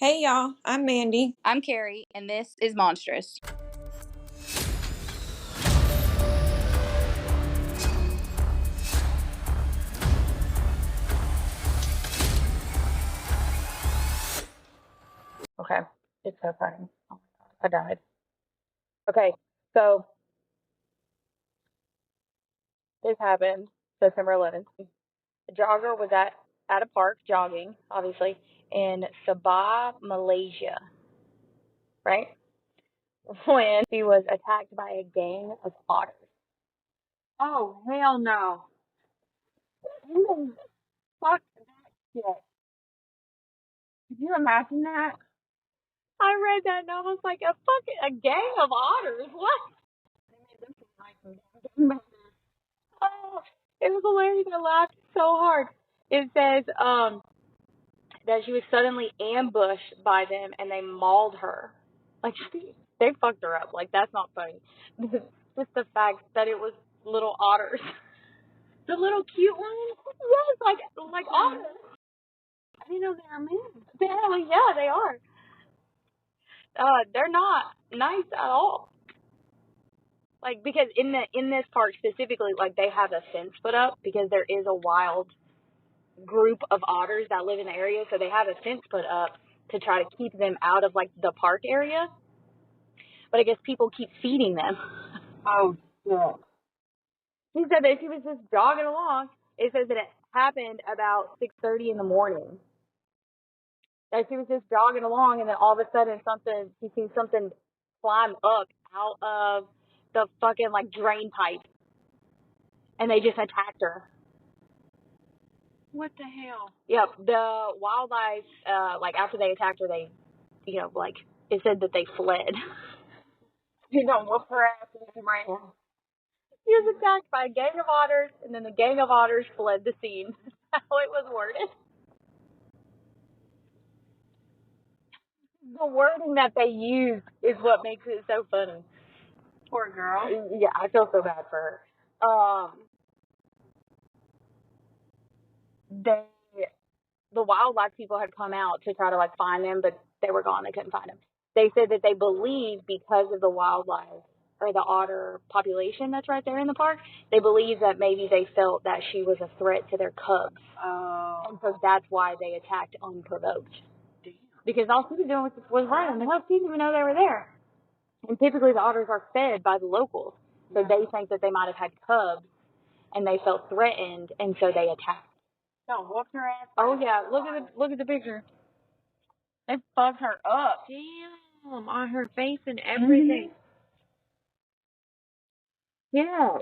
Hey y'all, I'm Mandy. I'm Carrie, and this is Monstrous. Okay, it's so funny. Oh my god, I died. Okay, so this happened September 11th. The jogger was at a park jogging, obviously, in Sabah, Malaysia, right? When she was attacked by a gang of otters. Oh, hell no. Fuck that shit. Could you imagine that? I read that and I was like, a gang of otters? What? They made them seem like some gang. Oh, it was hilarious. I laughed so hard. It says, that she was suddenly ambushed by them and they mauled her. Like, they fucked her up. Like, that's not funny. Just the fact that it was little otters. The little cute ones? Yes, like otters. I didn't know they were mean. Yeah, they are. They're not nice at all. Like, because in this park specifically, like, they have a fence put up because there is a wild group of otters that live in the area, so they have a fence put up to try to keep them out of, like, the park area. But I guess people keep feeding them. Oh, shit. He said that she was just jogging along. It says that it happened about 6:30 in the morning. That she was just jogging along, and then all of a sudden she sees something climb up out of the fucking, like, drain pipe. And they just attacked her. What the hell? Yep, the wildlife, like, after they attacked her, they, like, it said that they fled. You don't whoop her ass and ran. She was attacked by a gang of otters, and then the gang of otters fled the scene. That's how it was worded. The wording that they use is what makes it so funny. Poor girl. Yeah, I feel so bad for her. The wildlife people had come out to try to, like, find them, but they were gone. They couldn't find them. They said that they believe because of the wildlife or the otter population that's right there in the park, they believe that maybe they felt that she was a threat to their cubs. Oh. And so that's why they attacked unprovoked. Damn. Because all she was doing was running. The hell, she didn't even know they were there. And typically the otters are fed by the locals. So they think that they might have had cubs and they felt threatened, and so they attacked. Don't whoop her ass. Oh yeah, look at the picture. They fucked her up. Damn, on her face and everything. Yeah.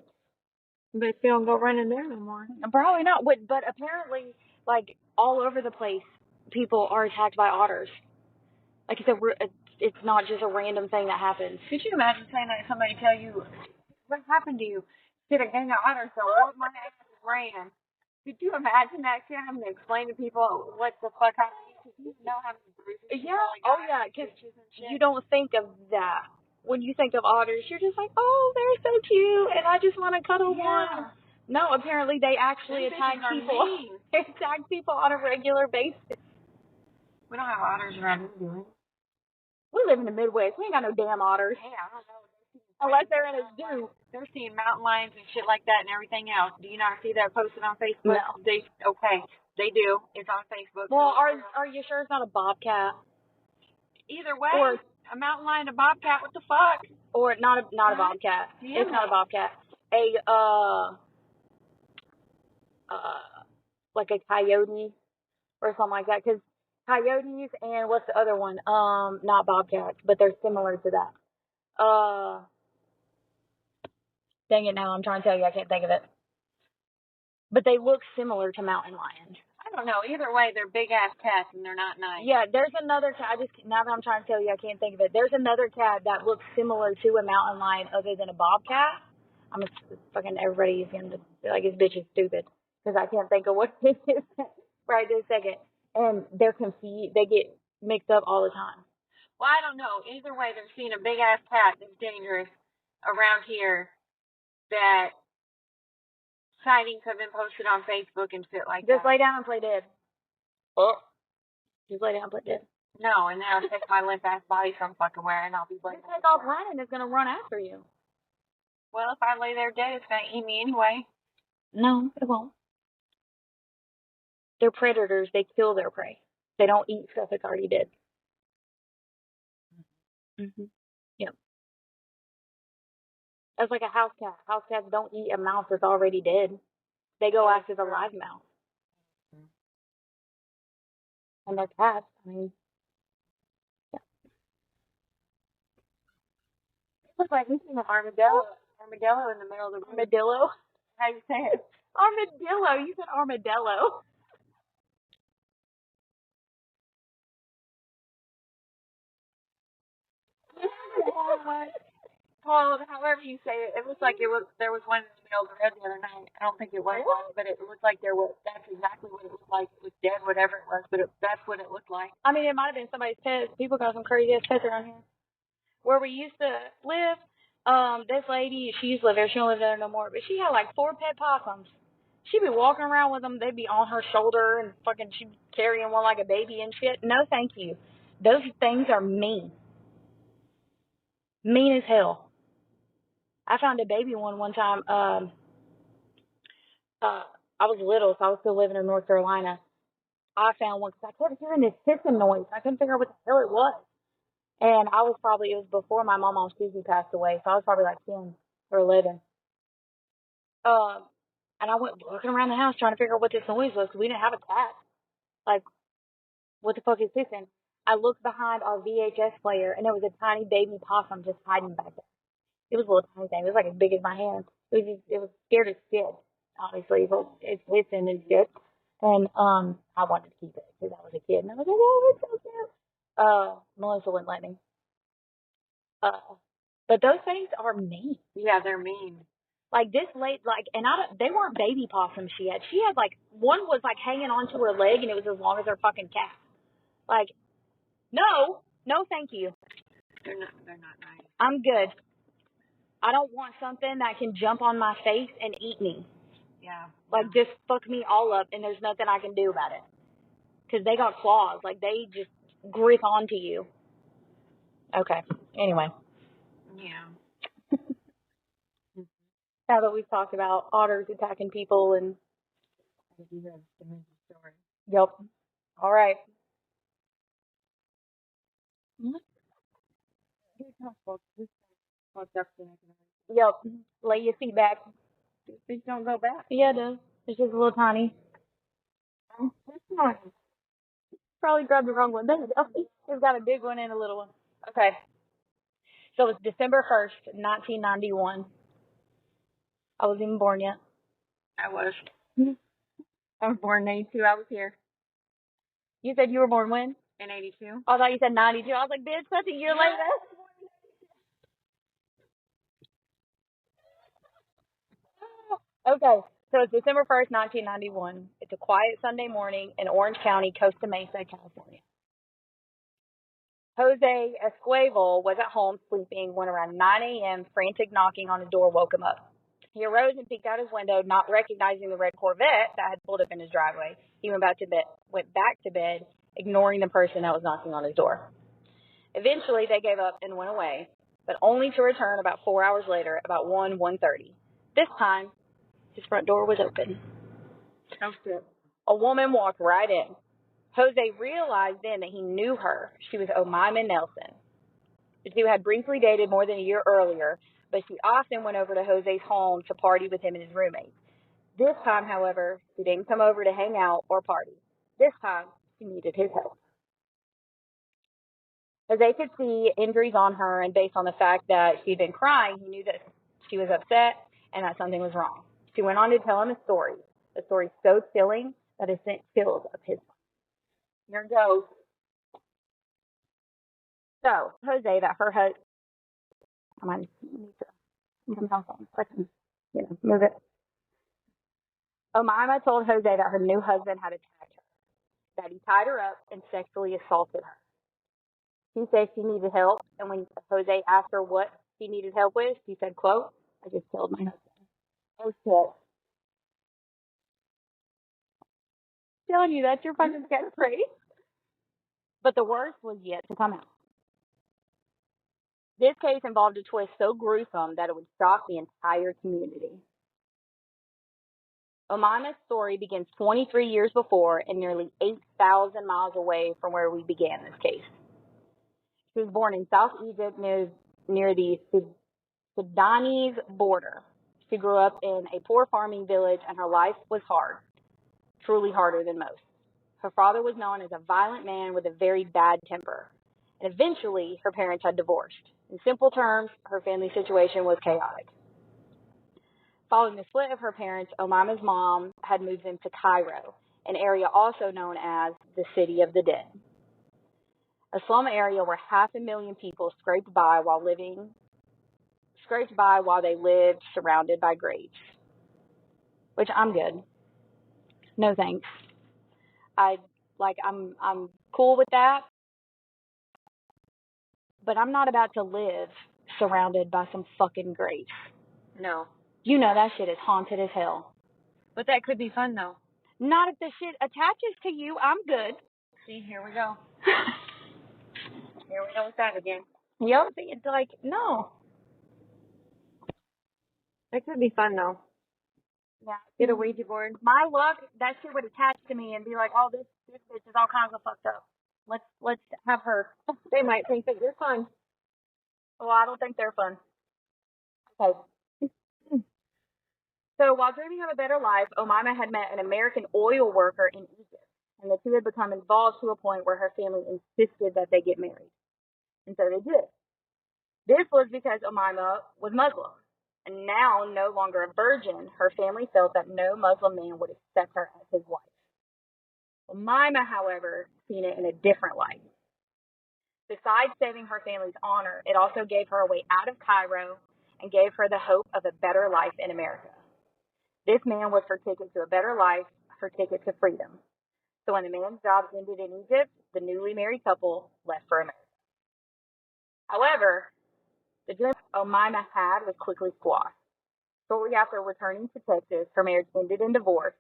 But she don't go running there no more. Probably not. But apparently, like, all over the place, people are attacked by otters. Like, it's not just a random thing that happens. Could you imagine saying that to somebody tell you, what happened to you? Did a gang of otters so whooped my ass and ran? Could you imagine that shit having to explain to people what the fuck happened? Because you know how many bruises. Yeah. Oh yeah. Because you don't think of that. When you think of otters, you're just like, oh, they're so cute, and I just want to cuddle one. No, apparently they actually attack people. They attack people on a regular basis. We don't have otters around here, do we? We live in the Midwest. We ain't got no damn otters. Hey, I don't know. Unless they're in a zoo. They're seeing mountain lions and shit like that and everything else. Do you not see that posted on Facebook? No. They do. It's on Facebook. Well, are you sure it's not a bobcat? Either way, Or a mountain lion, a bobcat, what the fuck? Or not a bobcat. Yeah. It's not a bobcat. Like a coyote or something like that. Because coyotes and what's the other one? Not bobcats, but they're similar to that. Dang it! Now I'm trying to tell you, I can't think of it. But they look similar to mountain lions. I don't know. Either way, they're big ass cats and they're not nice. Yeah, there's another cat. Now that I'm trying to tell you, I can't think of it. There's another cat that looks similar to a mountain lion other than a bobcat. Fucking everybody's gonna be like, this bitch is stupid because I can't think of what it is right this second. And they're confused. They get mixed up all the time. Well, I don't know. Either way, they're seeing a big ass cat that's dangerous around here. That sightings have been posted on Facebook and shit like that. Just lay down and play dead. Oh. Just lay down and play dead. No, and then I'll take my limp ass body some fucking where, and I'll be You blaming. take off running, it's gonna run after you. Well, if I lay there dead, it's gonna eat me anyway. No, it won't. They're predators. They kill their prey. They don't eat stuff that's already dead. Yep. That's like a house cat. House cats don't eat a mouse that's already dead. They go after the live mouse. And they're cats. I mean, yeah. It looks like we seen an armadillo in the middle of the room. Armadillo? How you say it? Armadillo. You said armadillo. Well, however you say it, it looks like there was one in the middle of the road the other night. I don't think it was one, but it looked like that's exactly what it looked like. It was dead, whatever it was, but that's what it looked like. I mean, it might have been somebody's pet. People got some crazy ass pets around here. Where we used to live, this lady, she used to live there. She don't live there no more, but she had like 4 pet possums. She'd be walking around with them. They'd be on her shoulder and fucking she'd be carrying one like a baby and shit. No, thank you. Those things are mean. Mean as hell. I found a baby one time. I was little, so I was still living in North Carolina. I found one because I kept hearing this hissing noise. I couldn't figure out what the hell it was. And it was before my mom on Susie passed away, so I was probably like 10 or 11. And I went looking around the house trying to figure out what this noise was because we didn't have a cat. Like, what the fuck is this? And I looked behind our VHS player, and there was a tiny baby possum just hiding back there. It was a little tiny thing. It was like as big as my hand. It was scared as shit, obviously, but it's hissing and shit. And I wanted to keep it because I was a kid, and I was like, oh, it's so cute. Melissa wouldn't let me. But those things are mean. Yeah, they're mean. Like this late, they weren't baby possums she had. She had like, one was like hanging onto her leg and it was as long as her fucking cat. Like, no, thank you. They're not nice. I'm good. I don't want something that can jump on my face and eat me. Yeah. Like, just fuck me all up and there's nothing I can do about it. Because they got claws. Like, they just grip onto you. Okay. Anyway. Yeah. Now that we've talked about otters attacking people and... You have a story. Yep. All right. Yep. Lay your feet back. These don't go back. Yeah, it does. It's just a little tiny. Probably grabbed the wrong one. There you go. It's got a big one and a little one. Okay. So it's December 1st, 1991. I wasn't even born yet. I was. I was born in 82. I was here. You said you were born when? In 82. I thought you said 92. I was like, bitch, that's a year later. Okay. So it's December 1st, 1991. It's a quiet Sunday morning in Orange County, Costa Mesa, California. Jose Esquivel was at home sleeping when around 9 a.m. frantic knocking on his door woke him up. He arose and peeked out his window, not recognizing the red Corvette that had pulled up in his driveway. He went back to bed, ignoring the person that was knocking on his door. Eventually, they gave up and went away, but only to return about 4 hours later, about 1:30. This time, his front door was open. Oh, shit. A woman walked right in. Jose realized then that he knew her. She was Omaima Nelson. The two had briefly dated more than a year earlier, but she often went over to Jose's home to party with him and his roommates. This time, however, she didn't come over to hang out or party. This time, she needed his help. Jose could see injuries on her, and based on the fact that she'd been crying, he knew that she was upset and that something was wrong. She went on to tell him a story so chilling that it sent chills up his spine. Here it goes. So, Jose, that her husband, I might need to move it. Omaima told Jose that her new husband had attacked her, that he tied her up and sexually assaulted her. She said she needed help, and when Jose asked her what she needed help with, she said, quote, "I just killed my husband." Oh, shit. I'm telling you, that's your fucking catchphrase. But the worst was yet to come out. This case involved a twist so gruesome that it would shock the entire community. Omaima's story begins 23 years before and nearly 8,000 miles away from where we began this case. She was born in South Egypt near the Sudanese border. She grew up in a poor farming village, and her life was hard, truly harder than most. Her father was known as a violent man with a very bad temper, and eventually her parents had divorced. In simple terms, her family situation was chaotic. Following the split of her parents, Omaima's mom had moved them to Cairo, an area also known as the City of the Dead, a slum area where 500,000 people scraped by while they lived surrounded by graves. Which I'm good. No thanks. I'm cool with that. But I'm not about to live surrounded by some fucking graves. No. You know that shit is haunted as hell. But that could be fun, though. Not if the shit attaches to you. I'm good. See, here we go. Here we go with that again. Yep. It's like, no. That could be fun, though. Yeah. Get a Ouija board. My luck, that shit would attach to me and be like, oh, this bitch is all kinds of fucked up. Let's have her. They might think that you're fun. Well, I don't think they're fun. Okay. So while dreaming of a better life, Omaima had met an American oil worker in Egypt, and the two had become involved to a point where her family insisted that they get married. And so they did. This was because Omaima was Muslim, and now no longer a virgin, her family felt that no Muslim man would accept her as his wife. Omaima, however, seen it in a different light. Besides saving her family's honor, it also gave her a way out of Cairo and gave her the hope of a better life in America. This man was her ticket to a better life, her ticket to freedom. So when the man's job ended in Egypt, the newly married couple left for America. However, the dream Omaima had was quickly squashed. Shortly after returning to Texas, her marriage ended in divorce,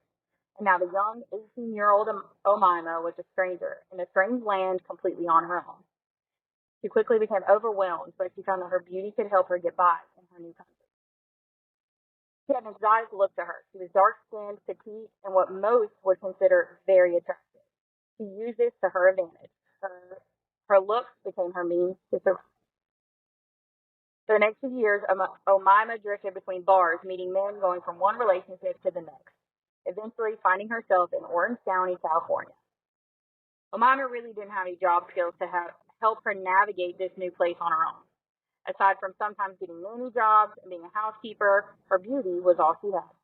and now the young 18-year-old Omaima was a stranger in a strange land completely on her own. She quickly became overwhelmed, but she found that her beauty could help her get by in her new country. She had an exotic look to her. She was dark-skinned, petite, and what most would consider very attractive. She used this to her advantage. Her looks became her means to survive. For the next few years, Omaima drifted between bars, meeting men going from one relationship to the next, eventually finding herself in Orange County, California. Omaima really didn't have any job skills to help her navigate this new place on her own. Aside from sometimes getting nanny jobs and being a housekeeper, her beauty was all she had.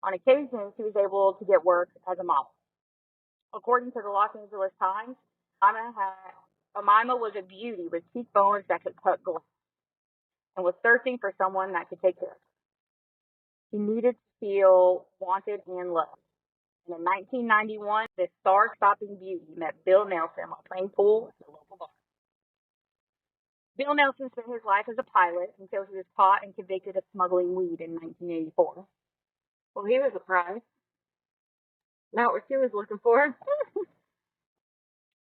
On occasion, she was able to get work as a model. According to the Los Angeles Times, Omaima was a beauty with cheekbones that could cut glass and was thirsting for someone that could take care of her. She needed to feel wanted and loved. And in 1991, this star-stopping beauty met Bill Nelson while playing pool at a local bar. Bill Nelson spent his life as a pilot until he was caught and convicted of smuggling weed in 1984. Well, he was a prize. Not what she was looking for.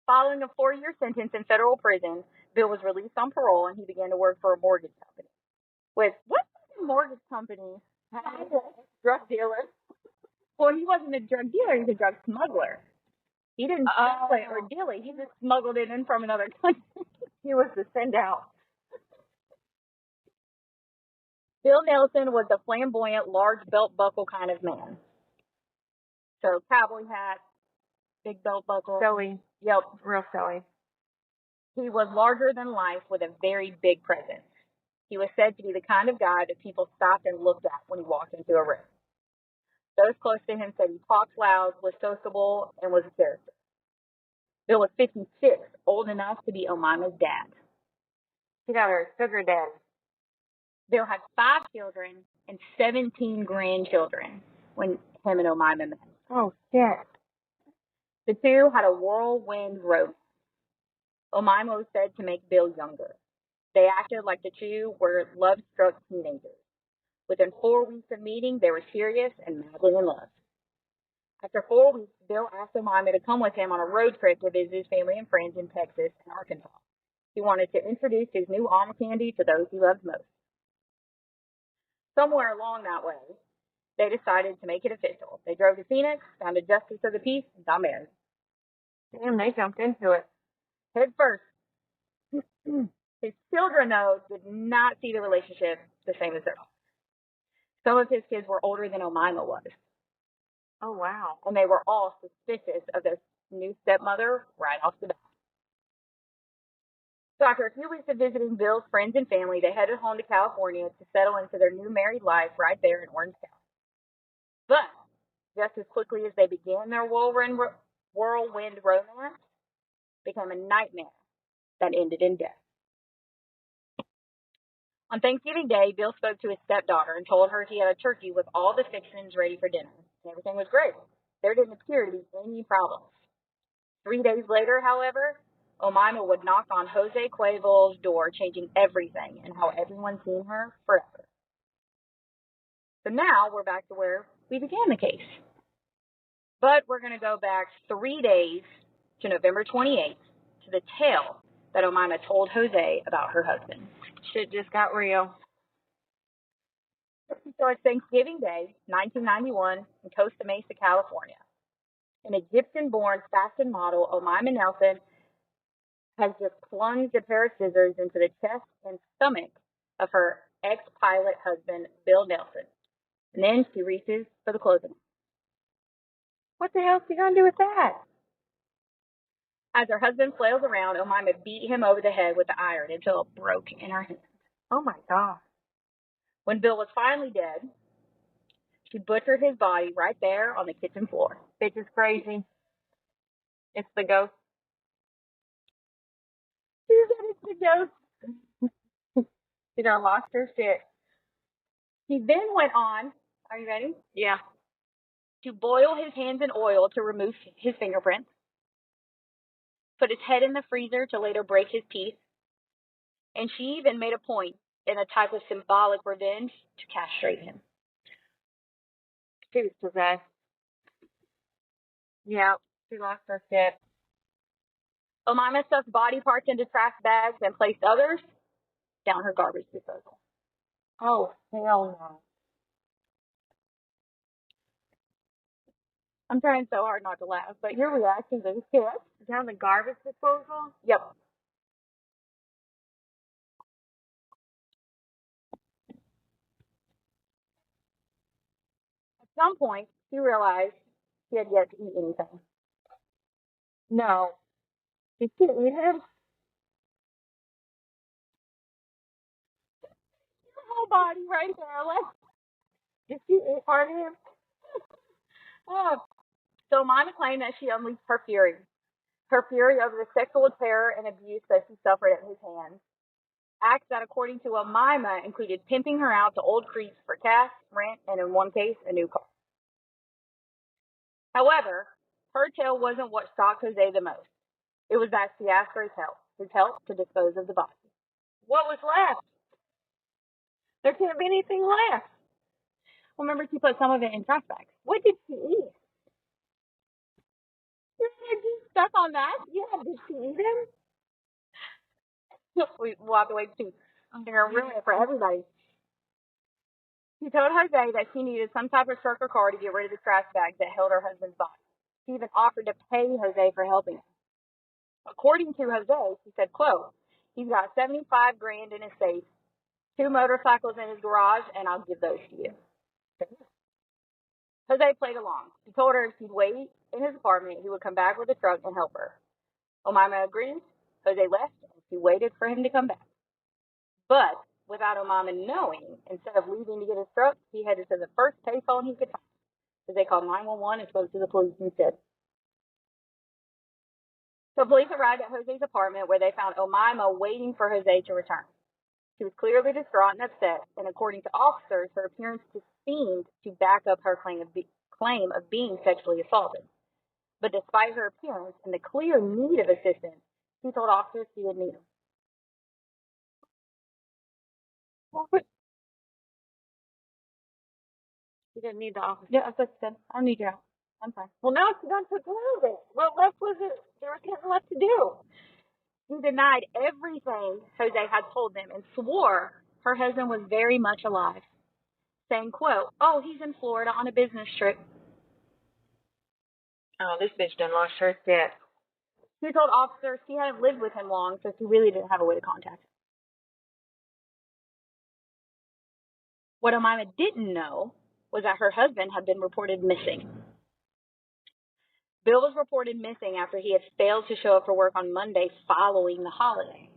Following a 4-year sentence in federal prison, Bill was released on parole and he began to work for a mortgage company. What mortgage company? Drug dealer. Well, he wasn't a drug dealer, he was a drug smuggler. He didn't sell it or deal it, he just smuggled it in from another country. He was the send out. Bill Nelson was a flamboyant, large belt buckle kind of man. So cowboy hat, big belt buckle. Showy. Yep. Real showy. He was larger than life with a very big presence. He was said to be the kind of guy that people stopped and looked at when he walked into a room. Those close to him said he talked loud, was sociable, and was a character. Bill was 56, old enough to be Omaima's dad. She got her sugar daddy. Bill had 5 children and 17 grandchildren when him and Omaima met. Oh, shit. The two had a whirlwind romance. Omaima was said to make Bill younger. They acted like the two were love-struck teenagers. Within 4 weeks of meeting, they were serious and madly in love. After 4 weeks, Bill asked Omaima to come with him on a road trip to visit his family and friends in Texas and Arkansas. He wanted to introduce his new alma candy to those he loved most. Somewhere along that way, they decided to make it official. They drove to Phoenix, found a justice of the peace, and got married. Damn, they jumped into it. Head first. His children, though, did not see the relationship the same as their father. Some of his kids were older than Omaima was, Oh, wow. and they were all suspicious of their new stepmother right off the bat. So after a few weeks of visiting Bill's friends and family, they headed home to California to settle into their new married life right there in Orange County. But just as quickly as they began their whirlwind romance, became a nightmare that ended in death. On Thanksgiving Day, Bill spoke to his stepdaughter and told her he had a turkey with all the fixings ready for dinner. Everything was great. There didn't appear to be any problems. 3 days later, however, Omaima would knock on Jose Cuervo's door, changing everything and how everyone's seen her forever. So now we're back to where we began the case. But we're going to go back 3 days to November 28th to the tale that Omaima told Jose about her husband. Shit just got real. So it's Thanksgiving Day, 1991, in Costa Mesa, California. An Egyptian-born fashion model, Omaima Nelson, has just plunged a pair of scissors into the chest and stomach of her ex-pilot husband, Bill Nelson. And then she reaches for the clothing. What the hell's he gonna do with that? As her husband flails around, Omaima beat him over the head with the iron until it broke in her hand. Oh my god. When Bill was finally dead, she butchered his body right there on the kitchen floor. Bitch is crazy. It's the ghost. She said it's the ghost. She done lost her shit. He then went on, are you ready? Yeah. To boil his hands in oil to remove his fingerprints, put his head in the freezer to later break his teeth, and she even made a point in a type of symbolic revenge to castrate him. She was possessed. Yeah, she lost her shit. Omaima stuffed body parts into trash bags and placed others down her garbage disposal. Oh, hell no. I'm trying so hard not to laugh, but your reactions are scared. Down the garbage disposal? Yep. At some point, she realized she had yet to eat anything. No. Did she eat him? Her whole body right there. Like, Did she eat part of him? oh. So Omaima claimed that she unleashed her fury over the sexual terror and abuse that she suffered at his hands. Acts that, according to Omaima, included pimping her out to old creeps for cash, rent, and in one case, a new car. However, her tale wasn't what shocked Jose the most. It was that she asked for his help to dispose of the body. What was left? There can't be anything left. Well, remember, she put some of it in trash bags. What did she eat? You stuck on that? Yeah, did she eat him? We'll have to wait to they're gonna ruin it for everybody. She told Jose that she needed some type of circle car to get rid of the trash bags that held her husband's body. She even offered to pay Jose for helping him. According to Jose, she said, quote, he's got 75 grand in his safe, 2 motorcycles in his garage, and I'll give those to you. Jose played along. He told her if she'd wait in his apartment, he would come back with a truck and help her. Omaima agreed. Jose left, and she waited for him to come back. But without Omaima knowing, instead of leaving to get his truck, he headed to the first payphone he could find. Jose called 911 and spoke to the police instead. So police arrived at Jose's apartment where they found Omaima waiting for Jose to return. She was clearly distraught and upset, and according to officers, her appearance seemed to back up her claim of being sexually assaulted. But despite her appearance and the clear need of assistance, she told officers she didn't need them. What? She didn't need the officer. Yeah, that's what she said. I don't need your help. I'm fine. Well, now it's done to prove it. What left was it? There was nothing left to do. He denied everything Jose had told them and swore her husband was very much alive, saying, quote, "Oh, he's in Florida on a business trip." Oh, this bitch done lost her shit. She told officers she hadn't lived with him long, so she really didn't have a way to contact him. What Omaima didn't know was that her husband had been reported missing. Bill was reported missing after he had failed to show up for work on Monday following the holiday.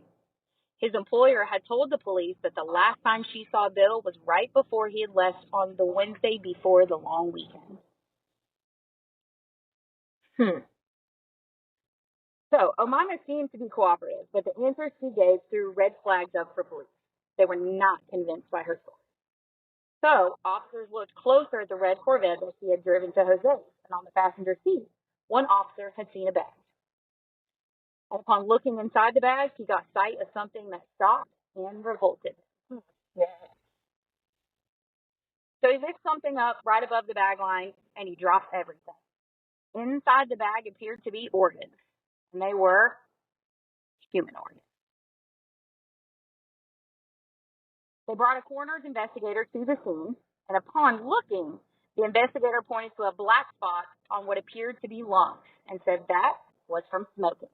His employer had told the police that the last time she saw Bill was right before he had left on the Wednesday before the long weekend. So, Omaima seemed to be cooperative, but the answers she gave threw red flags up for police. They were not convinced by her story. So, officers looked closer at the red Corvette that she had driven to Jose's, and on the passenger seat, one officer had seen a bag. And upon looking inside the bag, he got sight of something that shocked and revolted. Yeah. So he picked something up right above the bag line, and he dropped everything. Inside the bag appeared to be organs, and they were human organs. They brought a coroner's investigator to the scene, and upon looking, the investigator pointed to a black spot on what appeared to be lungs and said that was from smoking.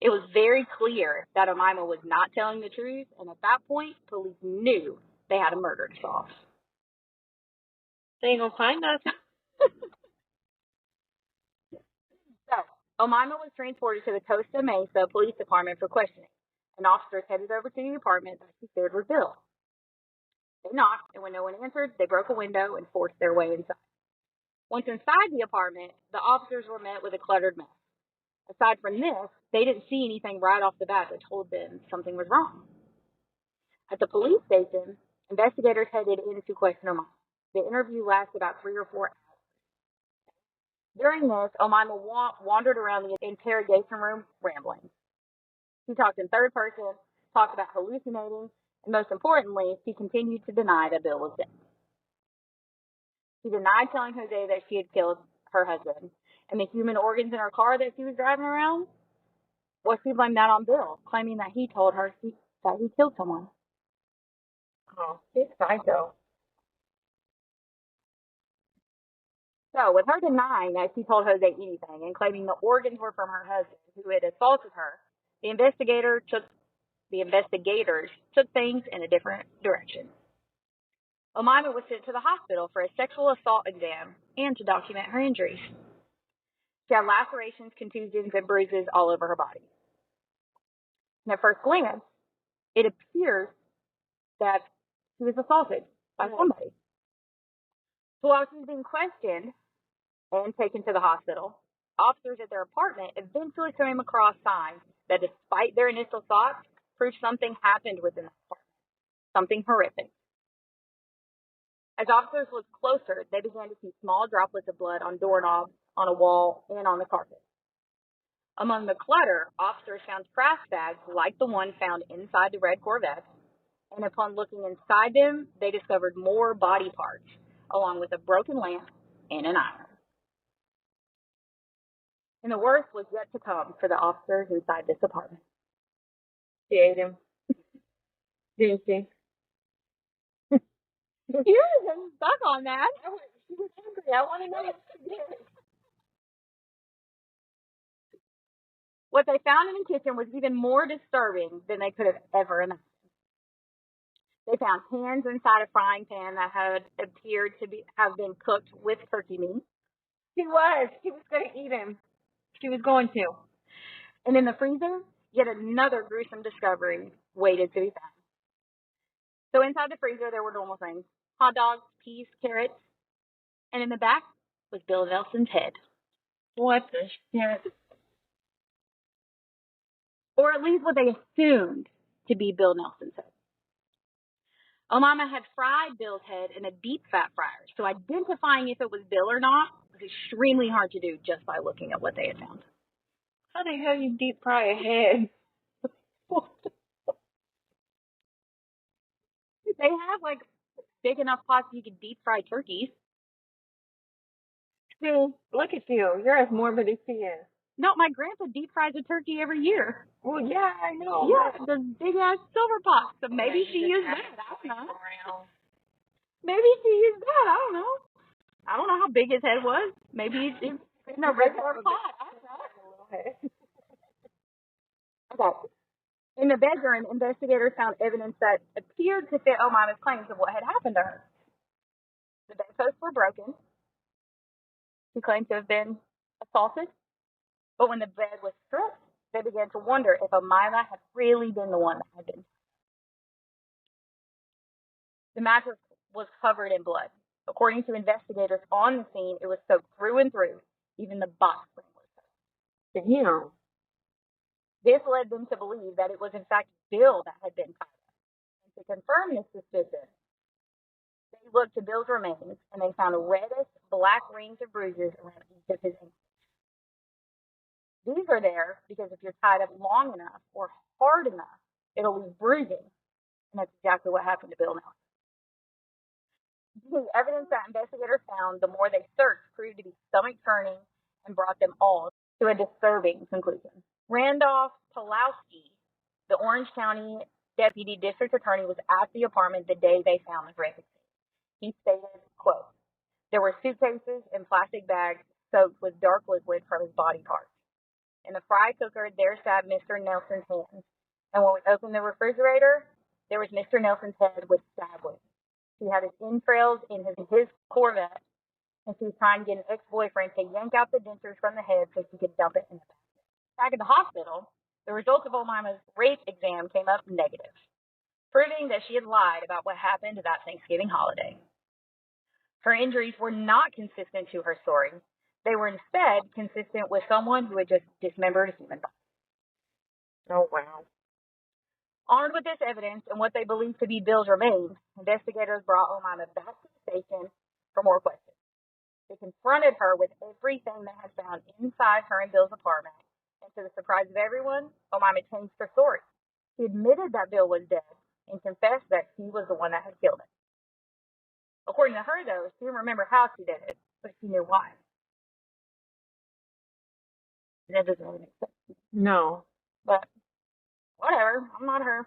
It was very clear that Omaima was not telling the truth, and at that point, police knew they had a murder to solve. They ain't gonna find us. So, Omaima was transported to the Costa Mesa Police Department for questioning, and officers headed over to the apartment that she shared with Bill. They knocked, and when no one answered, they broke a window and forced their way inside. Once inside the apartment, the officers were met with a cluttered mess. Aside from this, they didn't see anything right off the bat that told them something was wrong. At the police station, investigators headed in to question Omaima. The interview lasted about 3 or 4 hours. During this, Omaima wandered around the interrogation room rambling. She talked in third person, talked about hallucinating, and most importantly, she continued to deny that Bill was dead. She denied telling Jose that she had killed her husband, and the human organs in her car that she was driving around, well, she blamed that on Bill, claiming that he told her that he killed someone. Oh, she's psycho. So, with her denying that she told Jose anything and claiming the organs were from her husband who had assaulted her, the investigators took things in a different direction. Omaima was sent to the hospital for a sexual assault exam and to document her injuries. She had lacerations, contusions, and bruises all over her body. And at first glance, it appears that she was assaulted by somebody. So while she was being questioned and taken to the hospital, officers at their apartment eventually came across signs that, despite their initial thoughts, proved something happened within the apartment, something horrific. As officers looked closer, they began to see small droplets of blood on doorknobs, on a wall, and on the carpet. Among the clutter, officers found trash bags like the one found inside the red Corvette, and upon looking inside them, they discovered more body parts, along with a broken lamp and an iron. And the worst was yet to come for the officers inside this apartment. She ate him. Didn't she? You're just stuck on that. She was hungry. I want to know what she did. What they found in the kitchen was even more disturbing than they could have ever imagined. They found hands inside a frying pan that had appeared to have been cooked with turkey meat. She was. She was going to eat him. She was going to. And in the freezer, yet another gruesome discovery waited to be found. So inside the freezer, there were normal things: hot dogs, peas, carrots, and in the back was Bill Nelson's head. What the shit? Or at least what they assumed to be Bill Nelson's head. Omaima had fried Bill's head in a deep fat fryer, so identifying if it was Bill or not was extremely hard to do just by looking at what they had found. How the hell you deep fry a head? They have like big enough pots you could deep fry turkeys. See, look at you. You're as morbid as she is. No, my grandpa deep fries a turkey every year. Well, yeah, I know. Yeah, the big ass silver pot. So maybe she used that. I don't know. Maybe she used that. I don't know. I don't know how big his head was. Maybe it's in a regular pot. I don't know. Okay. In the bedroom, investigators found evidence that appeared to fit Omaima's claims of what had happened to her. The bedposts were broken. She claimed to have been assaulted. But when the bed was stripped, they began to wonder if Omaima had really been the one that had been. The mattress was covered in blood. According to investigators on the scene, it was soaked through and through. Even the box spring was soaked. Damn. This led them to believe that it was in fact Bill that had been tied up. And to confirm this suspicion, they looked to Bill's remains and they found reddish black rings of bruises around each of his ankles. These are there because if you're tied up long enough or hard enough, it'll leave bruising. And that's exactly what happened to Bill Nelson. The evidence that investigators found, the more they searched, proved to be stomach-turning and brought them all to a disturbing conclusion. Randolph Pulowski, the Orange County Deputy District Attorney, was at the apartment the day they found the forensic scene. He stated, quote, "There were suitcases and plastic bags soaked with dark liquid from his body parts. In the fry cooker, there sat Mr. Nelson's hands. And when we opened the refrigerator, there was Mr. Nelson's head with stab wounds. He had his entrails in his Corvette, and she was trying to get an ex-boyfriend to yank out the dentures from the head so she could dump it in the basket." Back at the hospital, the results of Omaima's rape exam came up negative, proving that she had lied about what happened that Thanksgiving holiday. Her injuries were not consistent to her story. They were instead consistent with someone who had just dismembered a human body. Oh, wow. Armed with this evidence and what they believed to be Bill's remains, investigators brought Omaima back to the station for more questions. They confronted her with everything they had found inside her and Bill's apartment, and to the surprise of everyone, Omaima changed her story. She admitted that Bill was dead and confessed that she was the one that had killed him. According to her, though, she didn't remember how she did it, but she knew why. That doesn't really make sense. No. But whatever, I'm not her.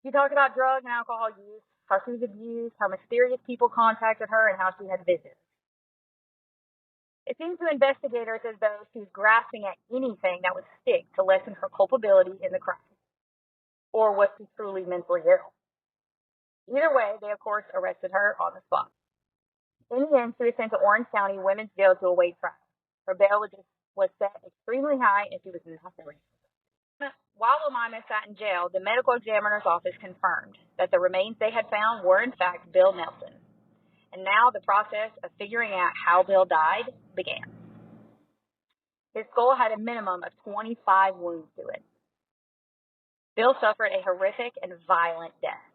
She talked about drug and alcohol use, how she was abused, how mysterious people contacted her, and how she had visits. It seemed to investigators as though she was grasping at anything that would stick to lessen her culpability in the crime. Or was she truly mentally ill? Either way, they of course arrested her on the spot. In the end, she was sent to Orange County Women's Jail to await trial. Her bail was set extremely high and she was not released. While Omaima sat in jail, the medical examiner's office confirmed that the remains they had found were in fact Bill Nelson. And now the process of figuring out how Bill died began. His skull had a minimum of 25 wounds to it. Bill suffered a horrific and violent death.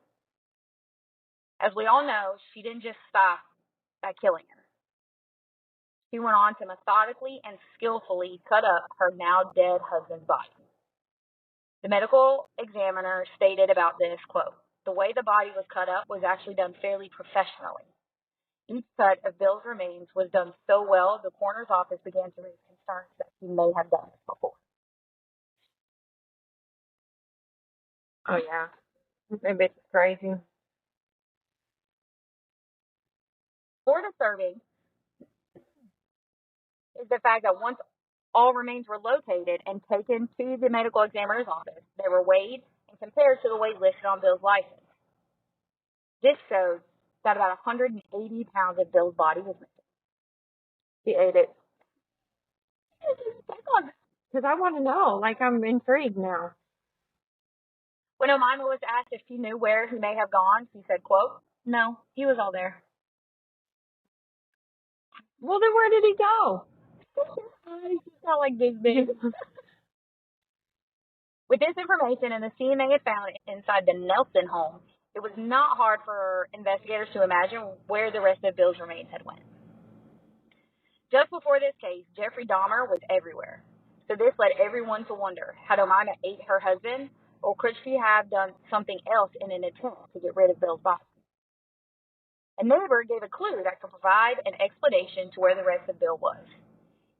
As we all know, she didn't just stop at killing him. She went on to methodically and skillfully cut up her now dead husband's body. The medical examiner stated about this, quote, "The way the body was cut up was actually done fairly professionally. Each cut of Bill's remains was done so well, the coroner's office began to raise concerns that he may have done this before." Oh, yeah. That bitch is crazy. More disturbing is the fact that once all remains were located and taken to the medical examiner's office, they were weighed and compared to the weight listed on Bill's license. This showed that about 180 pounds of Bill's body was missing. She ate it. Because I want to know. Like, I'm intrigued now. When Omaima was asked if she knew where he may have gone, she said, quote, "No, he was all there." Well, then where did he go? He's not like this big. With this information and the scene they had found inside the Nelson home, it was not hard for investigators to imagine where the rest of Bill's remains had went. Just before this case, Jeffrey Dahmer was everywhere. So this led everyone to wonder, had Omaima ate her husband, or could she have done something else in an attempt to get rid of Bill's body? A neighbor gave a clue that could provide an explanation to where the rest of Bill was.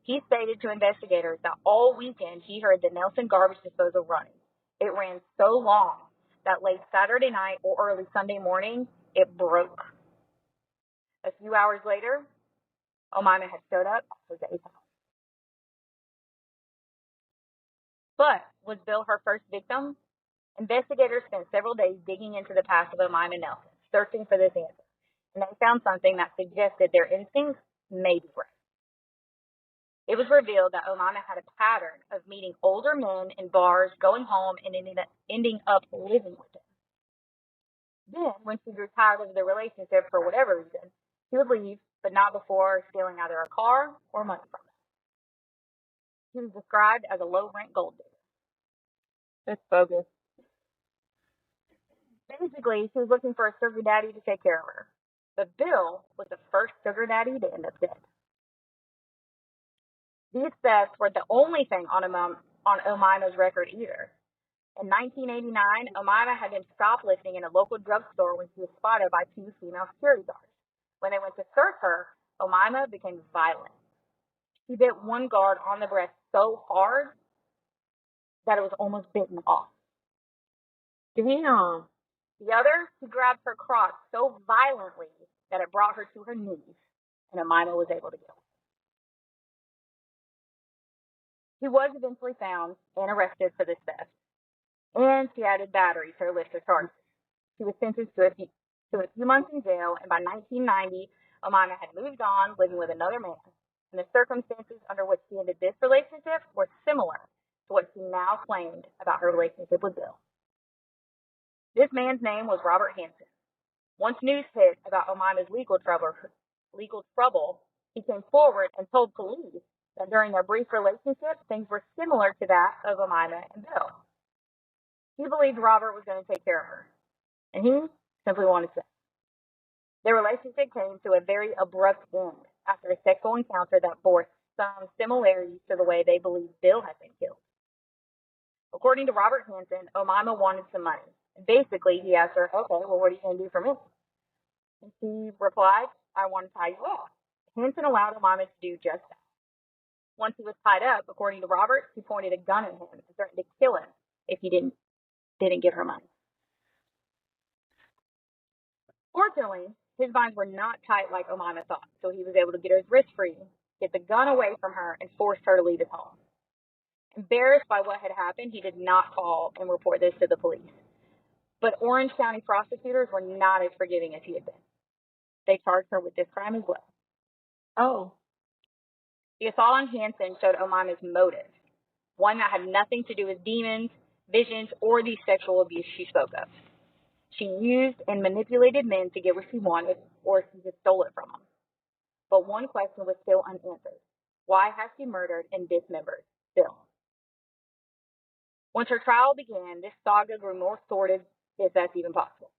He stated to investigators that all weekend he heard the Nelson garbage disposal running. It ran so long that late Saturday night or early Sunday morning, it broke. A few hours later, Omaima had showed up at Jose's house. But was Bill her first victim? Investigators spent several days digging into the past of Omaima Nelson, searching for this answer, and they found something that suggested their instincts may be right. It was revealed that Omaima had a pattern of meeting older men in bars, going home, and ending up living with them. Then, when she grew tired of the relationship for whatever reason, she would leave, but not before stealing either a car or money from them. She was described as a low-rent gold digger. That's bogus. Basically, she was looking for a sugar daddy to take care of her. But Bill was the first sugar daddy to end up dead. These thefts weren't the only thing on Omaima's record either. In 1989, Omaima had been shoplifting in a local drugstore when she was spotted by two female security guards. When they went to search her, Omaima became violent. She bit one guard on the breast so hard that it was almost bitten off. Damn. The other, she grabbed her crotch so violently that it brought her to her knees, and Omaima was able to get away. She was eventually found and arrested for this theft, and she added battery to her list of charges. She was sentenced to a few months in jail, and by 1990, Omaima had moved on, living with another man, and the circumstances under which she ended this relationship were similar to what she now claimed about her relationship with Bill. This man's name was Robert Hansen. Once news hit about Omaima's legal trouble, he came forward and told police that during their brief relationship, things were similar to that of Omaima and Bill. He believed Robert was going to take care of her, and he simply wanted sex. Their relationship came to a very abrupt end after a sexual encounter that bore some similarities to the way they believed Bill had been killed. According to Robert Hansen, Omaima wanted some money. And basically, he asked her, okay, well, what are you going to do for me? And she replied, I want to tie you up. Hansen allowed Omaima to do just that. Once he was tied up, according to Robert, he pointed a gun at him and threatened to kill him if he didn't give her money. Fortunately, his vines were not tight like Omaima thought, so he was able to get her wrist free, get the gun away from her, and forced her to leave his home. Embarrassed by what had happened, he did not call and report this to the police. But Orange County prosecutors were not as forgiving as he had been. They charged her with this crime as well. Oh. The assault on Hansen showed Omaima's motive, one that had nothing to do with demons, visions, or the sexual abuse she spoke of. She used and manipulated men to get what she wanted, or she just stole it from them. But one question was still unanswered. Why has she murdered and dismembered Bill? Once her trial began, this saga grew more sordid, if that's even possible.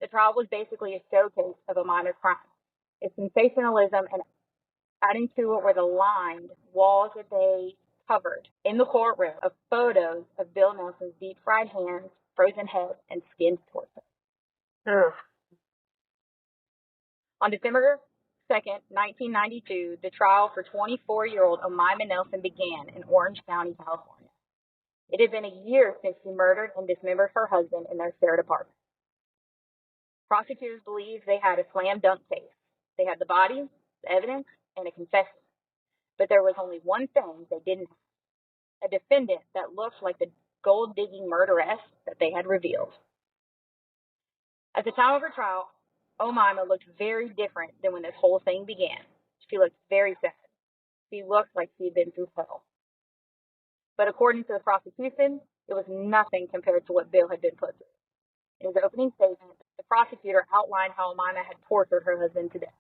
The trial was basically a showcase of Omaima's crime. Its sensationalism and adding to it were the lined walls that they covered in the courtroom of photos of Bill Nelson's deep-fried hands, frozen head, and skinned torso. Ugh. On December 2nd, 1992, the trial for 24-year-old Omaima Nelson began in Orange County, California. It had been a year since she murdered and dismembered her husband in their shared apartment. Prosecutors believed they had a slam-dunk case. They had the body, the evidence, and a confession. But there was only one thing they didn't have: a defendant that looked like the gold-digging murderess that they had revealed. At the time of her trial, Omaima looked very different than when this whole thing began. She looked very sad. She looked like she had been through hell. But according to the prosecution, it was nothing compared to what Bill had been put through. In his opening statement, the prosecutor outlined how Omaima had tortured her husband to death.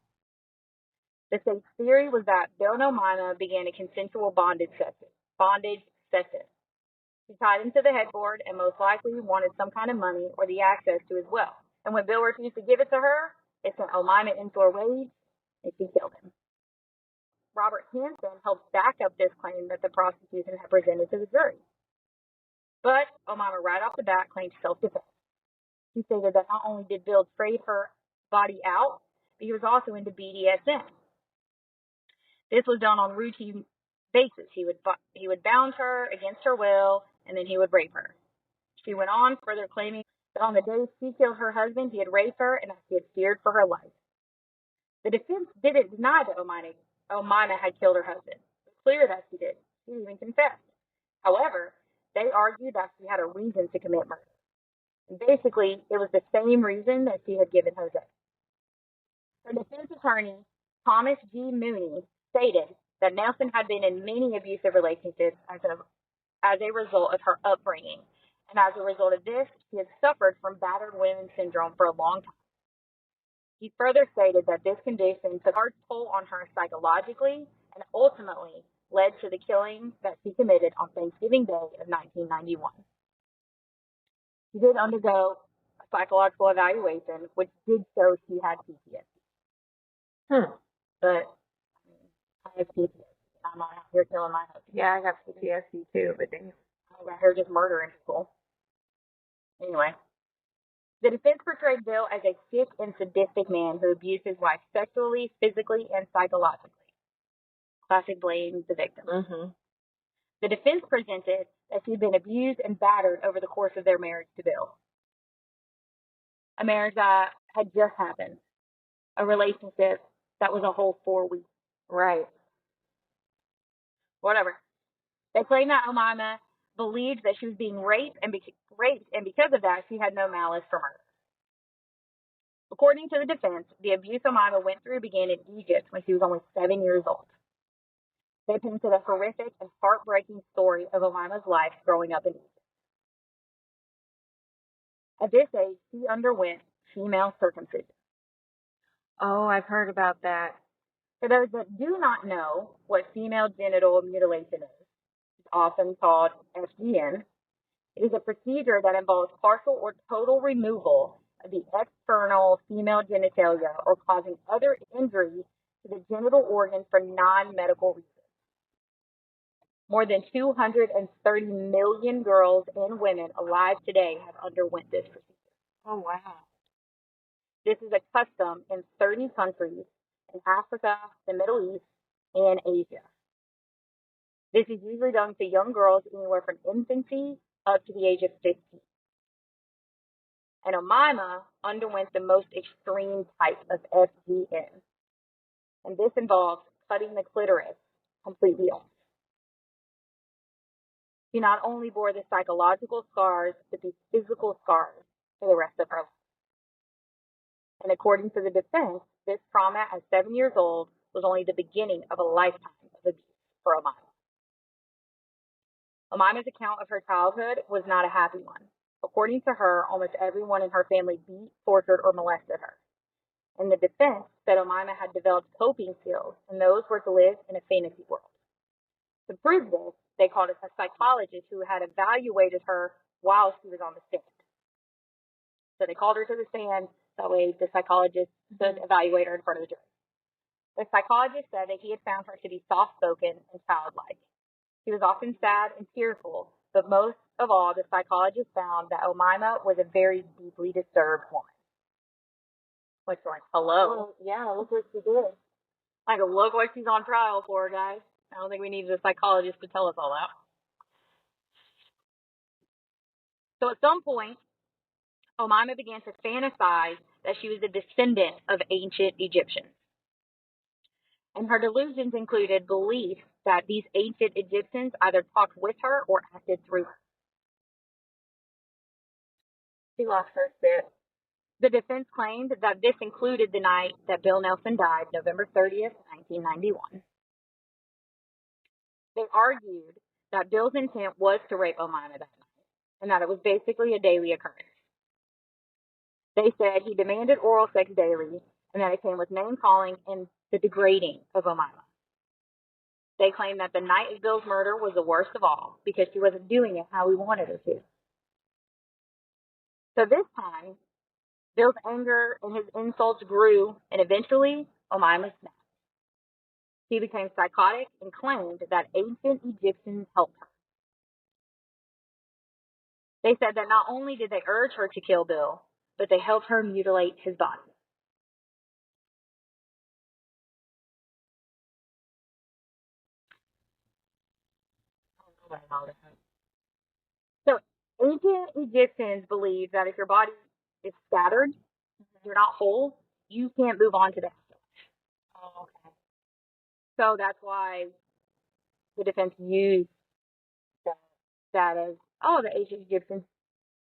The state's theory was that Bill and Omaima began a consensual bondage session. She tied him to the headboard and most likely wanted some kind of money or the access to his wealth. And when Bill refused to give it to her, it sent Omaima into a rage and she killed him. Robert Hansen helped back up this claim that the prosecution had presented to the jury. But Omaima right off the bat claimed self-defense. She stated that not only did Bill trade her body out, but he was also into BDSM. This was done on a routine basis. He would bound her against her will, and then he would rape her. She went on, further claiming that on the day she killed her husband, he had raped her and that she had feared for her life. The defense didn't deny that Omaima had killed her husband. It was clear that she did. She even confessed. However, they argued that she had a reason to commit murder. And basically, it was the same reason that she had given Jose. Her defense attorney, Thomas G. Mooney, stated that Nelson had been in many abusive relationships as a result of her upbringing. And as a result of this, she had suffered from battered women syndrome for a long time. He further stated that this condition took a hard toll on her psychologically and ultimately led to the killing that she committed on Thanksgiving Day of 1991. She did undergo a psychological evaluation, which did show she had PTSD. But I have PTSD. I'm not out here killing my husband. Yeah, I got PTSD too, but then I'm out here just murdering people. Anyway. The defense portrayed Bill as a sick and sadistic man who abused his wife sexually, physically, and psychologically. Classic blame the victim. Mm-hmm. The defense presented that she had been abused and battered over the course of their marriage to Bill. A marriage that had just happened. A relationship that was a whole 4 weeks. Right. Whatever. They claimed that Omaima believed that she was being raped, and because of that, she had no malice for murder. According to the defense, the abuse Omaima went through began in Egypt when she was only 7 years old. They painted a horrific and heartbreaking story of Omaima's life growing up in Egypt. At this age, she underwent female circumcision. Oh, I've heard about that. For those that do not know what female genital mutilation is, it's often called FGM. It is a procedure that involves partial or total removal of the external female genitalia or causing other injury to the genital organ for non-medical reasons. More than 230 million girls and women alive today have underwent this procedure. Oh, wow. This is a custom in 30 countries in Africa, the Middle East, and Asia. This is usually done to young girls anywhere from infancy up to the age of 15. And Omaima underwent the most extreme type of FGM. And this involves cutting the clitoris completely off. She not only bore the psychological scars, but the physical scars for the rest of her life. And according to the defense, this trauma at 7 years old was only the beginning of a lifetime of abuse for Omaima. Omaima's account of her childhood was not a happy one. According to her, almost everyone in her family beat, tortured, or molested her. And the defense said Omaima had developed coping skills, and those were to live in a fantasy world. To prove this, they called a psychologist who had evaluated her while she was on the stand. So they called her to the stand, that way the psychologist could evaluate her in front of the jury. The psychologist said that he had found her to be soft-spoken and childlike. She was often sad and tearful, but most of all, the psychologist found that Omaima was a very deeply disturbed woman. Which, like, hello. Well, yeah, look what she did. Like, look what she's on trial for, guys. I don't think we needed a psychologist to tell us all that. So at some point, Omaima began to fantasize that she was a descendant of ancient Egyptians. And her delusions included belief that these ancient Egyptians either talked with her or acted through her. She lost her shit. The defense claimed that this included the night that Bill Nelson died, November 30th, 1991. They argued that Bill's intent was to rape Omaima that night, and that it was basically a daily occurrence. They said he demanded oral sex daily, and that it came with name-calling and the degrading of Omaima. They claimed that the night of Bill's murder was the worst of all, because she wasn't doing it how he wanted her to. So this time, Bill's anger and his insults grew, and eventually, Omaima snapped. He became psychotic and claimed that ancient Egyptians helped her. They said that not only did they urge her to kill Bill, but they helped her mutilate his body. So ancient Egyptians believed that if your body is scattered, you're not whole, you can't move on to the next. Oh, okay. So that's why the defense used that as, oh, the ancient Egyptians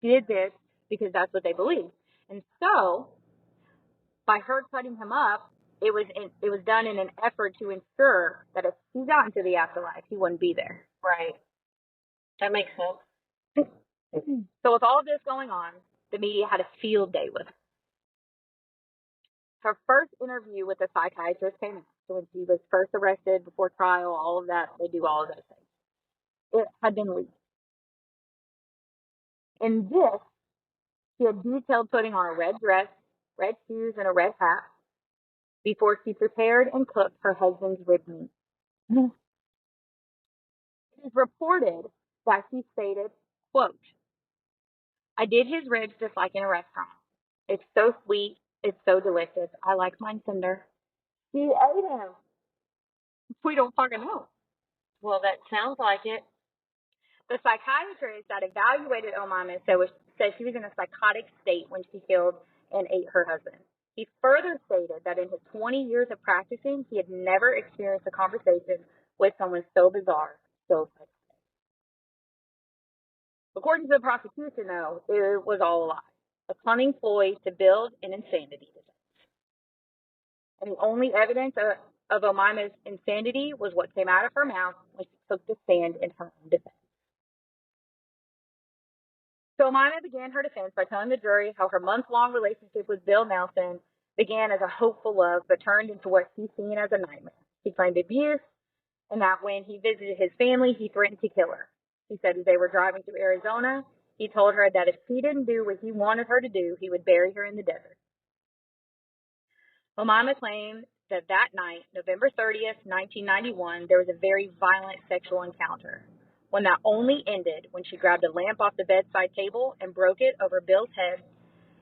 did this because that's what they believed. And so, by her cutting him up, it was done in an effort to ensure that if he got into the afterlife, he wouldn't be there. Right. That makes sense. So with all of this going on, the media had a field day with her. Her first interview with the psychiatrist came out. So when she was first arrested, before trial, all of that, they do all of those things. It had been leaked. In this, she had detailed putting on a red dress, red shoes, and a red hat before she prepared and cooked her husband's rib meat. It is reported that she stated, quote, I did his ribs just like in a restaurant. It's so sweet. It's so delicious. I like mine tender. She ate him. We don't fucking know. Well, that sounds like it. The psychiatrist that evaluated Omaima said she was in a psychotic state when she killed and ate her husband. He further stated that in his 20 years of practicing, he had never experienced a conversation with someone so bizarre, so psychotic. According to the prosecution, though, it was all a lie. A cunning ploy to build an insanity defense. And the only evidence of Omaima's insanity was what came out of her mouth when she took the stand in her own defense. So Omaima began her defense by telling the jury how her month-long relationship with Bill Nelson began as a hopeful love, but turned into what she's seen as a nightmare. She claimed abuse, and that when he visited his family, he threatened to kill her. He said as they were driving through Arizona, he told her that if she didn't do what he wanted her to do, he would bury her in the desert. Omaima claimed that that night, November 30th, 1991, there was a very violent sexual encounter. One that only ended when she grabbed a lamp off the bedside table and broke it over Bill's head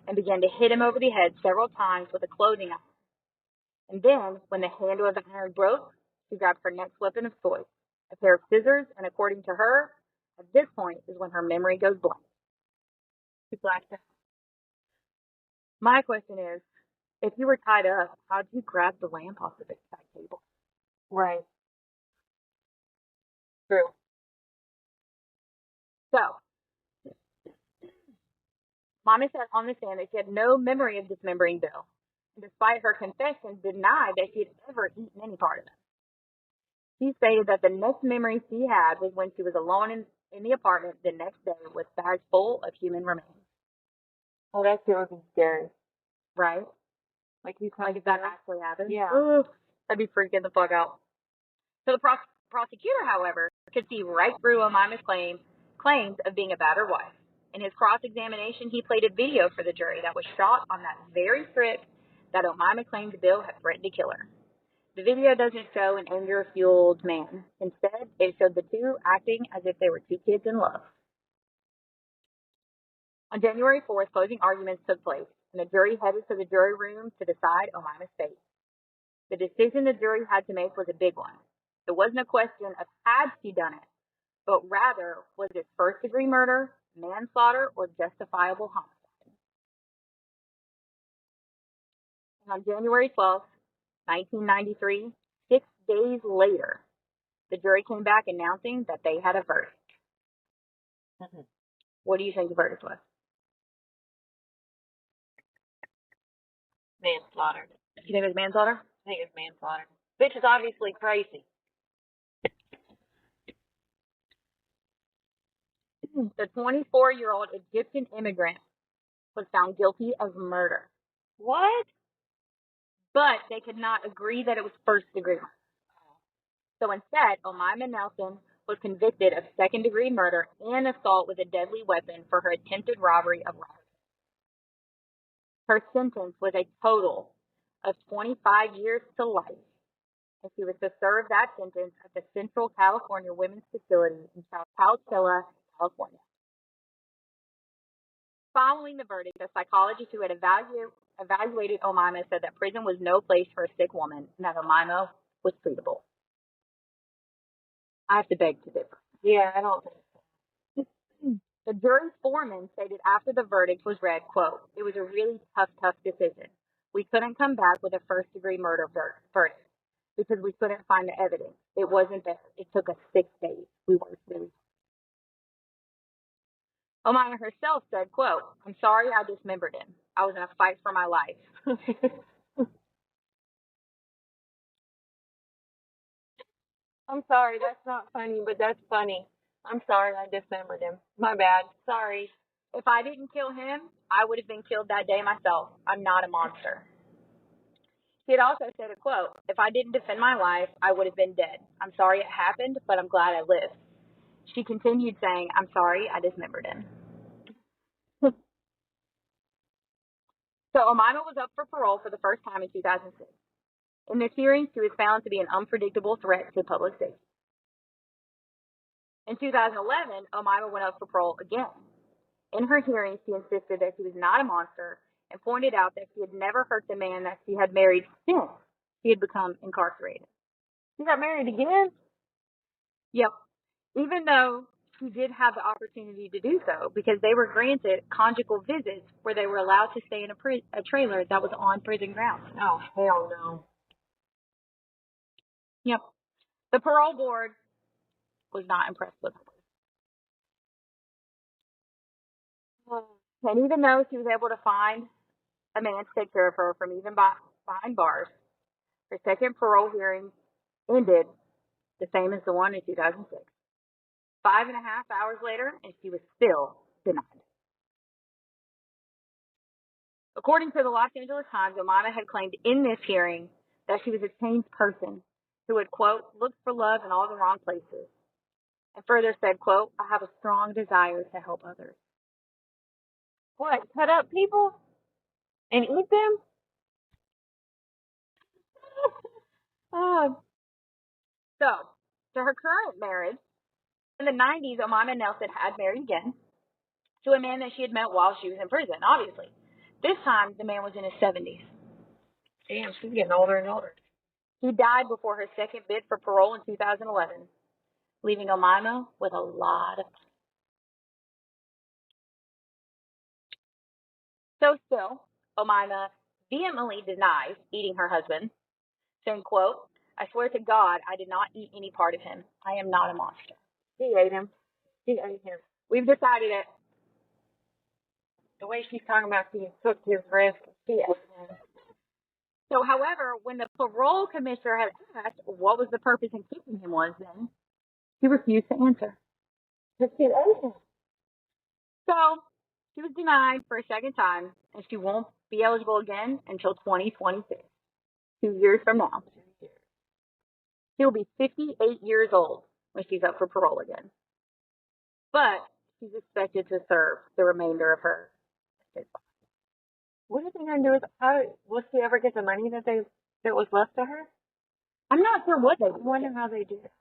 and began to hit him over the head several times with a clothing iron. And then, when the handle of the iron broke, she grabbed her next weapon of choice, a pair of scissors, and according to her, at this point is when her memory goes blank. She blacked out. My question is, if you were tied up, how'd you grab the lamp off the bedside table? Right. True. So, Mommy said on the stand that she had no memory of dismembering Bill, and despite her confession, denied that she had ever eaten any part of him. She stated that the next memory she had was when she was alone in the apartment the next day with bags full of human remains. Oh, that shit would be scary. Right? Like if that actually happened? Yeah. Ooh, I'd be freaking the fuck out. So the prosecutor, however, could see right through Omaima's claims of being a battered wife. In his cross-examination, he played a video for the jury that was shot on that very trip that Omaima claimed Bill had threatened to kill her. The video doesn't show an anger-fueled man. Instead, it showed the two acting as if they were two kids in love. On January 4th, closing arguments took place, and the jury headed to the jury room to decide Omaima's fate. The decision the jury had to make was a big one. It wasn't a question of had she done it, but rather was it first-degree murder, manslaughter, or justifiable homicide. And on January 12th, 1993, 6 days later, the jury came back announcing that they had a verdict. Mm-hmm. What do you think the verdict was? Manslaughter. You think it was manslaughter? I think it's manslaughter. Bitch is obviously crazy. The 24-year-old Egyptian immigrant was found guilty of murder. What? But they could not agree that it was first-degree murder. So instead, Omaima Nelson was convicted of second-degree murder and assault with a deadly weapon for her attempted robbery of Robert. Her sentence was a total of 25 years to life, and she was to serve that sentence at the Central California Women's Facility in Chowchilla, California. Following the verdict, a psychologist who had evaluated Omaima said that prison was no place for a sick woman and that Omaima was treatable. I have to beg to differ. Yeah, I don't think The jury's foreman stated after the verdict was read, quote, "It was a really tough decision. We couldn't come back with a first-degree murder verdict because we couldn't find the evidence. It wasn't there. It took us 6 days. We worked really." Omaima herself said, quote, "I'm sorry I dismembered him. I was in a fight for my life." I'm sorry, that's not funny, but that's funny. I'm sorry I dismembered him. My bad. Sorry. "If I didn't kill him, I would have been killed that day myself. I'm not a monster." She had also said a quote, "If I didn't defend my life, I would have been dead. I'm sorry it happened, but I'm glad I lived." She continued saying, "I'm sorry I dismembered him." So Omaima was up for parole for the first time in 2006. In this hearing, she was found to be an unpredictable threat to public safety. In 2011, Omaima went up for parole again. In her hearing, she insisted that she was not a monster and pointed out that she had never hurt the man that she had married since she had become incarcerated. You got married again? Yep. Even though she did have the opportunity to do so because they were granted conjugal visits where they were allowed to stay in a trailer that was on prison grounds. Oh, hell no. Yep. The parole board was not impressed with her. And even though she was able to find a man to take care of her from even behind bars, her second parole hearing ended the same as the one in 2006. 5.5 hours later, and she was still denied. According to the Los Angeles Times, Omaima had claimed in this hearing that she was a changed person who had, quote, "looked for love in all the wrong places," and further said, quote, "I have a strong desire to help others." What? Cut up people and eat them? Oh, So, to her current marriage, in the 90s, Omaima Nelson had married again to a man that she had met while she was in prison, obviously. This time, the man was in his 70s. damn, she's getting older and older. He died before her second bid for parole in 2011, leaving Omaima with a lot of time. So still, Omaima vehemently denies eating her husband, saying, quote, "I swear to God, I did not eat any part of him. I am not a monster." She ate him. She ate him. We've decided it. The way she's talking about she cooked his wrist, she ate him. So, however, when the parole commissioner had asked what was the purpose in keeping him was then, he refused to answer. But she ate him. So, she was denied for a second time, and she won't be eligible again until 2026, 2 years from now. She'll be 58 years old when she's up for parole again. But she's expected to serve the remainder of her sentence. What are they gonna do with how will she ever get the money that was left to her? I'm not sure what they I do. wonder how they do it.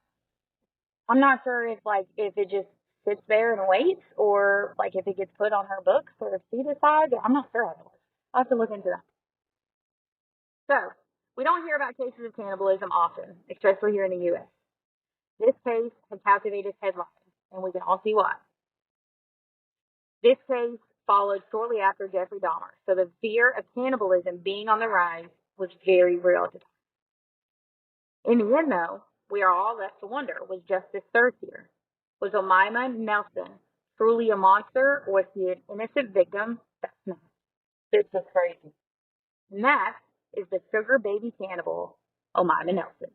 I'm not sure if it just sits there and waits, or like if it gets put on her books, or if she decides. I'm not sure how it works. I'll have to look into that. So, we don't hear about cases of cannibalism often, especially here in the U.S. This case has captivated headlines, and we can all see why. This case followed shortly after Jeffrey Dahmer, so the fear of cannibalism being on the rise was very real at the time. In the end, though, we are all left to wonder, was justice served here? Was Omaima Nelson truly a monster, or was she an innocent victim? That's not. This is crazy. And that is the sugar baby cannibal, Omaima Nelson.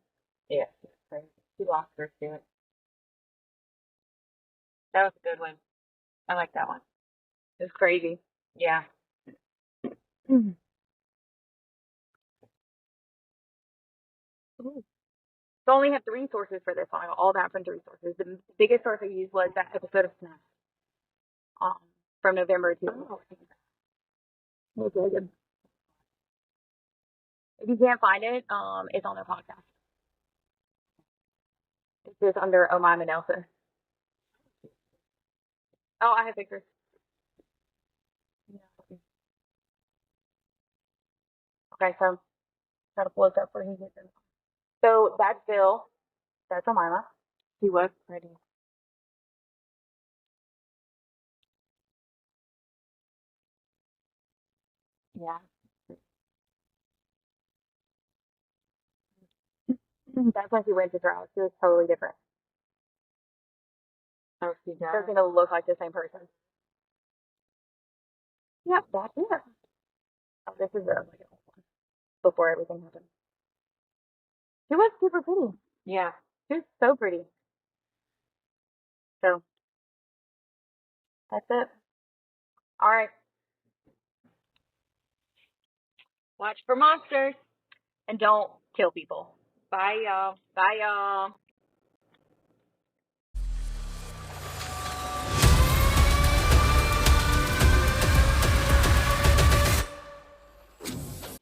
Yeah, it's crazy. She lost her shit. That was a good one. I like that one. It's crazy. Yeah. Mm. So I only have three sources for this one. I got all that from three sources. The biggest source I used was that episode of Snap um, from November 2014. It's really good. If you can't find it, it's on their podcast. It's just under Omaima Nelson. Oh, I have pictures. Okay, so try to pull this up for he gets it. So that's Bill. That's Omaima. She was pretty. Yeah. That's when she went to trial. She was totally different. Oh, she Doesn't does. even look like the same person. Yep, that's it. Oh, this is like an old one before everything happened. She was super pretty. Yeah. She was so pretty. So that's it. All right. Watch for monsters and don't kill people. Bye, y'all. Bye, y'all.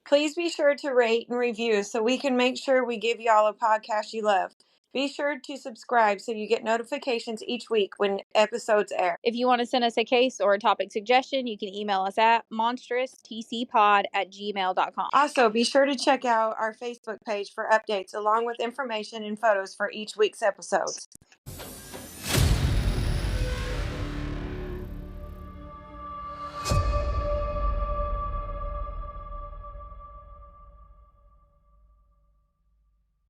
Please be sure to rate and review so we can make sure we give y'all a podcast you love. Be sure to subscribe so you get notifications each week when episodes air. If you want to send us a case or a topic suggestion, you can email us at monstroustcpod@gmail.com. Also, be sure to check out our Facebook page for updates along with information and photos for each week's episodes.